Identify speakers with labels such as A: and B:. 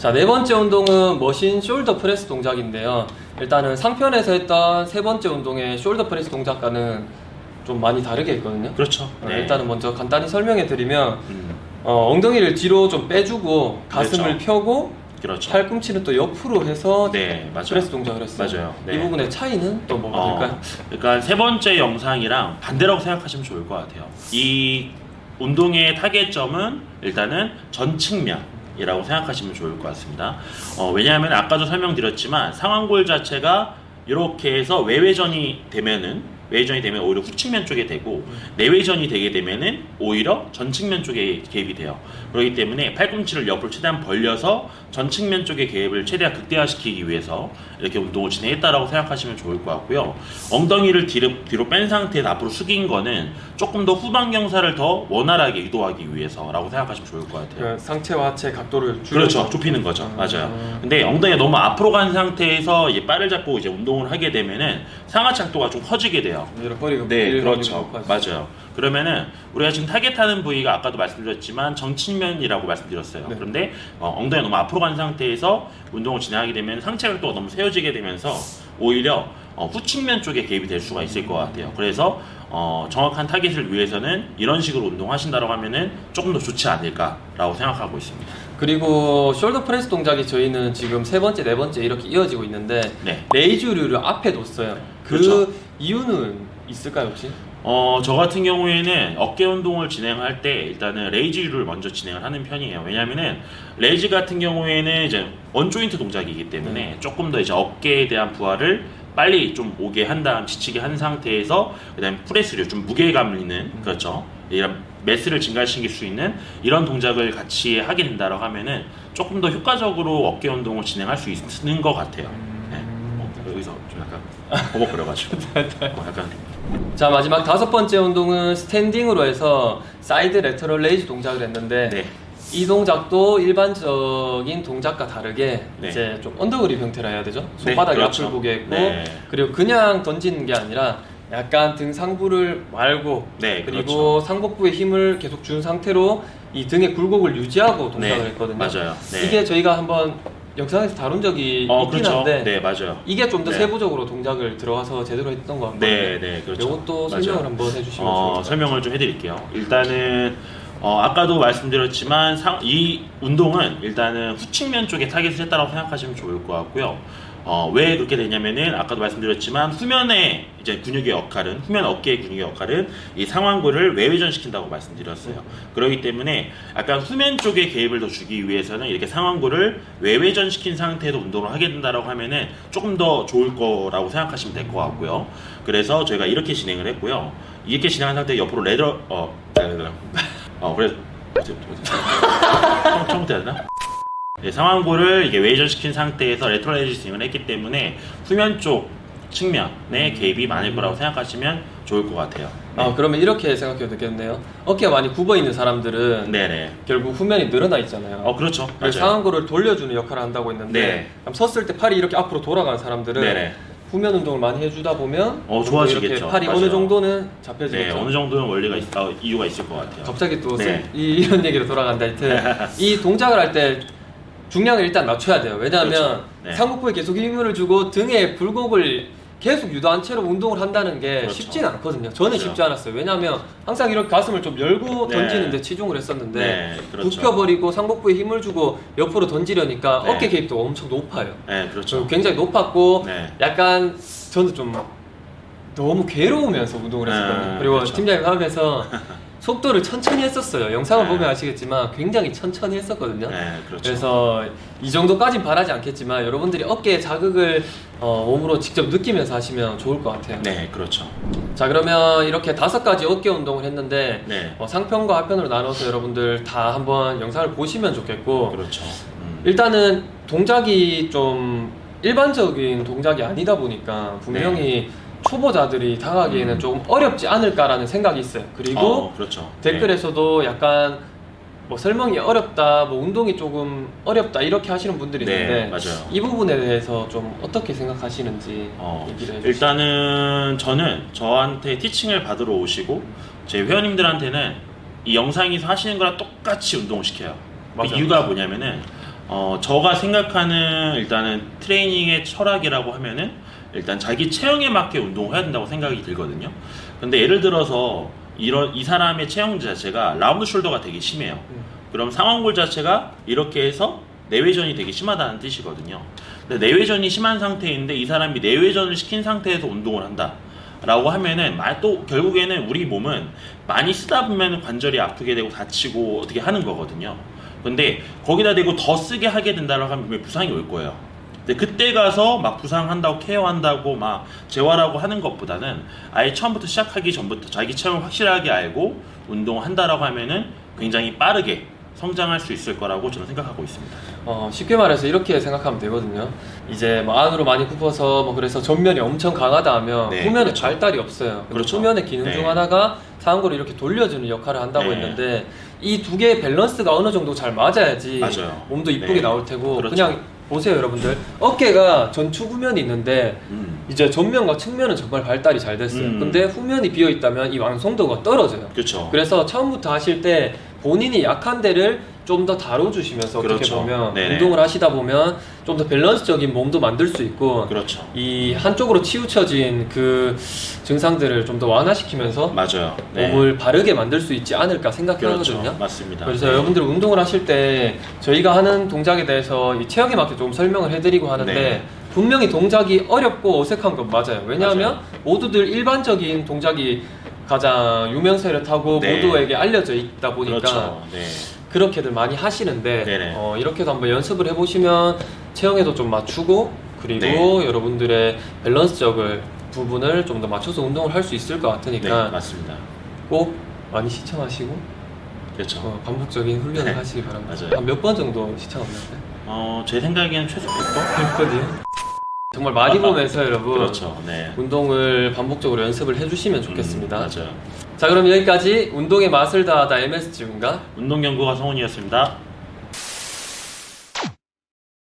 A: 자, 네 번째 운동은 머신 숄더 프레스 동작인데요. 일단은 상편에서 했던 세 번째 운동의 숄더 프레스 동작과는 좀 많이 다르게 했거든요.
B: 그렇죠. 네.
A: 일단은 먼저 간단히 설명해 드리면 엉덩이를 뒤로 좀 빼주고 가슴을
B: 그렇죠.
A: 펴고
B: 그렇죠.
A: 팔꿈치는 또 옆으로 해서
B: 네, 맞아요.
A: 프레스 동작을 했어요.
B: 맞아요. 네.
A: 이 부분의 차이는 또 뭐가 될까요?
B: 그러니까 세 번째 영상이랑 반대라고 생각하시면 좋을 것 같아요. 이 운동의 타겟점은 일단은 전 측면이라고 생각하시면 좋을 것 같습니다. 왜냐하면 아까도 설명드렸지만 상완골 자체가 이렇게 해서 외회전이 되면 오히려 후측면 쪽에 되고 내외전이 되게 되면은 오히려 전측면 쪽에 개입이 돼요. 그렇기 때문에 팔꿈치를 옆으로 최대한 벌려서 전측면 쪽의 개입을 최대한 극대화시키기 위해서 이렇게 운동을 진행했다라고 생각하시면 좋을 것 같고요. 엉덩이를 뒤로 뺀 상태에서 앞으로 숙인 거는 조금 더 후방 경사를 더 원활하게 유도하기 위해서라고 생각하시면 좋을 것 같아요.
A: 상체와 하체 각도를
B: 그렇죠. 좁히는 거죠. 맞아요. 근데 엉덩이가 너무 앞으로 간 상태에서 이제 바를 잡고 이제 운동을 하게 되면은 상하체 각도가 좀 커지게 돼요.
A: 허리가
B: 네, 그렇죠. 맞아요. 그러면은 우리가 지금 타겟하는 부위가 아까도 말씀드렸지만 정측면이라고 말씀드렸어요.
A: 네.
B: 그런데 엉덩이가 너무 앞으로 간 상태에서 운동을 진행하게 되면 상체 각도가 너무 세워지게 되면서 오히려 후측면 쪽에 개입이 될 수가 있을 것 같아요. 그래서 정확한 타겟을 위해서는 이런 식으로 운동하신다고 하면은 조금 더 좋지 않을까라고 생각하고 있습니다.
A: 그리고 숄더 프레스 동작이 저희는 지금 세 번째, 네 번째 이렇게 이어지고 있는데
B: 네.
A: 레이즈류를 앞에 뒀어요. 그
B: 그렇죠.
A: 이유는 있을까요 혹시?
B: 저 같은 경우에는 어깨 운동을 진행할 때 일단은 레이즈를 먼저 진행을 하는 편이에요. 왜냐면은 레이즈 같은 경우에는 이제 원조인트 동작이기 때문에 조금 더 이제 어깨에 대한 부하를 빨리 좀 오게 한 다음 지치게 한 상태에서 그다음에 프레스를 좀 무게감 있는 그렇죠. 이런 매스를 증가시킬 수 있는 이런 동작을 같이 하게 된다라고 하면은 조금 더 효과적으로 어깨 운동을 진행할 수 있는 것 같아요. 네. 여기서 좀 약간 버벅거려가지고 약간
A: 자, 마지막 다섯 번째 운동은 스탠딩으로 해서 사이드 레터럴 레이즈 동작을 했는데
B: 네.
A: 이 동작도 일반적인 동작과 다르게
B: 네.
A: 이제 좀 언더그립 형태라 해야 되죠. 손바닥이
B: 그렇죠.
A: 앞을 보게 했고
B: 네.
A: 그리고 그냥 던지는 게 아니라 약간 등 상부를 말고
B: 네,
A: 그리고
B: 그렇죠.
A: 상복부에 힘을 계속 준 상태로 이 등의 굴곡을 유지하고 동작을
B: 네,
A: 했거든요.
B: 맞아요. 네.
A: 이게 저희가 한번 영상에서 다룬 적이 있긴
B: 그렇죠.
A: 한데
B: 네, 맞아요.
A: 이게 좀 더
B: 네.
A: 세부적으로 동작을 들어가서 제대로 했던 것 같거든요.
B: 네, 네, 그렇죠.
A: 이것도
B: 맞아요.
A: 설명을 한번 해주시면 좋을 것 같아요.
B: 설명을 좀 해드릴게요. 일단은 아까도 말씀드렸지만 이 운동은 일단은 후측면 쪽에 타겟을 했다고 생각하시면 좋을 것 같고요. 왜 그렇게 되냐면은 아까도 말씀드렸지만 후면의 이제 근육의 역할은 후면 어깨의 근육의 역할은 이 상완골을 외회전시킨다고 말씀드렸어요. 그렇기 때문에 약간 후면 쪽에 개입을 더 주기 위해서는 이렇게 상완골을 외회전시킨 상태에서 운동을 하게 된다라고 하면은 조금 더 좋을 거라고 생각하시면 될 것 같고요. 그래서 저희가 이렇게 진행을 했고요. 이렇게 진행한 상태에 옆으로 그래서 처음부터 해야 되나? 네, 상완골을 이게 외전시킨 상태에서 레터럴레이즈 스윙을 했기 때문에 후면 쪽 측면에 개입이 많을 거라고 생각하시면 좋을 것 같아요. 네.
A: 그러면 이렇게 생각해도 되겠네요. 어깨가 많이 굽어 있는 사람들은
B: 네네.
A: 결국 후면이 늘어나 있잖아요.
B: 그렇죠.
A: 그래서
B: 맞아요.
A: 상완골을 돌려주는 역할을 한다고 했는데
B: 네.
A: 그럼 섰을 때 팔이 이렇게 앞으로 돌아가는 사람들은
B: 네네.
A: 후면 운동을 많이 해주다 보면
B: 좋아지겠죠.
A: 이렇게 팔이
B: 맞아요.
A: 어느 정도는
B: 네,
A: 잡혀지겠죠.
B: 어느 정도는 원리가 이유가 있을 것 같아요.
A: 갑자기 또
B: 네.
A: 이런 얘기로 돌아간다. 하여튼 이 동작을 할 때 중량을 일단 낮춰야 돼요. 왜냐하면
B: 그렇죠. 네.
A: 상복부에 계속 힘을 주고 등에 굴곡을 계속 유도한 채로 운동을 한다는 게
B: 그렇죠.
A: 쉽진 않거든요. 저는
B: 그렇죠.
A: 쉽지 않았어요. 왜냐하면 항상 이렇게 가슴을 좀 열고
B: 네.
A: 던지는데 치중을 했었는데
B: 네, 그렇죠.
A: 굽혀버리고 상복부에 힘을 주고 옆으로 던지려니까
B: 네.
A: 어깨 개입도 엄청 높아요.
B: 네, 그렇죠.
A: 굉장히 높았고
B: 네.
A: 약간 저는 좀 너무 괴로우면서 운동을 했었거든요.
B: 네,
A: 그리고
B: 그렇죠.
A: 팀장님 하면서 속도를 천천히 했었어요. 영상을
B: 네.
A: 보면 아시겠지만 굉장히 천천히 했었거든요.
B: 네, 그렇죠.
A: 그래서 이 정도까진 바라지 않겠지만 여러분들이 어깨에 자극을 몸으로 직접 느끼면서 하시면 좋을 것 같아요.
B: 네, 그렇죠.
A: 자, 그러면 이렇게 5가지 어깨 운동을 했는데
B: 네.
A: 상편과 하편으로 나눠서 여러분들 다 한번 영상을 보시면 좋겠고
B: 그렇죠.
A: 일단은 동작이 좀 일반적인 동작이 아니다 보니까 분명히 초보자들이 당하기에는 조금 어렵지 않을까라는 생각이 있어요. 그리고
B: 그렇죠.
A: 댓글에서도 약간 뭐 설명이 어렵다, 뭐 운동이 조금 어렵다 이렇게 하시는 분들이
B: 네,
A: 있는데
B: 맞아요.
A: 이 부분에 대해서 좀 어떻게 생각하시는지 얘기를 해주세요.
B: 일단은 저는 저한테 티칭을 받으러 오시고 제 회원님들한테는 이 영상에서 하시는 거랑 똑같이 운동을 시켜요. 그
A: 맞아요.
B: 이유가 뭐냐면은 저가 생각하는 일단은 트레이닝의 철학이라고 하면은 일단 자기 체형에 맞게 운동을 해야 된다고 생각이 들거든요. 근데 예를 들어서 이 사람의 체형 자체가 라운드 숄더가 되게 심해요. 그럼 상완골 자체가 이렇게 해서 내외전이 되게 심하다는 뜻이거든요. 근데 내외전이 심한 상태인데 이 사람이 내외전을 시킨 상태에서 운동을 한다 라고 하면은 또 결국에는 우리 몸은 많이 쓰다 보면 관절이 아프게 되고 다치고 어떻게 하는 거거든요. 근데 거기다 대고 더 쓰게 하게 된다고 하면 분명히 부상이 올 거예요. 근데 그때 가서 막 부상한다고 케어한다고 막 재활하고 하는 것보다는 아예 처음부터 시작하기 전부터 자기 체형을 확실하게 알고 운동한다라고 하면은 굉장히 빠르게 성장할 수 있을 거라고 저는 생각하고 있습니다.
A: 쉽게 말해서 이렇게 생각하면 되거든요. 이제 뭐 안으로 많이 굽어서 뭐 그래서 전면이 엄청 강하다 하면
B: 네,
A: 후면에
B: 그렇죠.
A: 발달이 없어요.
B: 그렇죠.
A: 후면의 기능
B: 네.
A: 중 하나가 상완골을 이렇게 돌려주는 역할을 한다고
B: 네.
A: 했는데 이 두 개의 밸런스가 어느 정도 잘 맞아야지
B: 맞아요.
A: 몸도 이쁘게
B: 네.
A: 나올 테고
B: 그렇죠.
A: 그냥 보세요 여러분들 어깨가 전축 후면이 있는데 이제 전면과 측면은 정말 발달이 잘 됐어요. 근데 후면이 비어 있다면 이 완성도가 떨어져요.
B: 그렇죠.
A: 그래서 처음부터 하실 때 본인이 약한 데를 좀 더 다뤄주시면서 어떻게
B: 그렇죠.
A: 보면
B: 네네.
A: 운동을 하시다 보면 좀 더 밸런스적인 몸도 만들 수 있고
B: 그렇죠.
A: 이 한쪽으로 치우쳐진 그 증상들을 좀 더 완화시키면서
B: 맞아요. 네.
A: 몸을 바르게 만들 수 있지 않을까 생각하거든요.
B: 그렇죠. 맞습니다.
A: 그래서
B: 네.
A: 여러분들 운동을 하실 때 저희가 하는 동작에 대해서 이 체형에 맞게 좀 설명을 해드리고 하는데
B: 네.
A: 분명히 동작이 어렵고 어색한 건 맞아요. 왜냐하면
B: 맞아요.
A: 모두들 일반적인 동작이 가장 유명세를 타고
B: 네.
A: 모두에게 알려져 있다 보니까
B: 그렇죠. 네.
A: 그렇게들 많이 하시는데
B: 네네.
A: 이렇게도 한번 연습을 해보시면 체형에도 좀 맞추고 그리고
B: 네.
A: 여러분들의 밸런스적인 부분을 좀 더 맞춰서 운동을 할 수 있을 것
B: 네,
A: 같으니까
B: 맞습니다.
A: 꼭 많이 시청하시고
B: 그렇죠.
A: 반복적인 훈련을
B: 네.
A: 하시기 바랍니다.
B: 맞아요.
A: 한 몇 번 정도 시청하셨나요?
B: 제 생각에는 최소 100번?
A: 100번이요? 정말 많이 보면서 여러분
B: 그렇죠. 네.
A: 운동을 반복적으로 연습을 해주시면 좋겠습니다.
B: 맞아요.
A: 자 그럼 여기까지 운동의 맛을 다하다 MSG군가
B: 운동연구가 성훈이었습니다.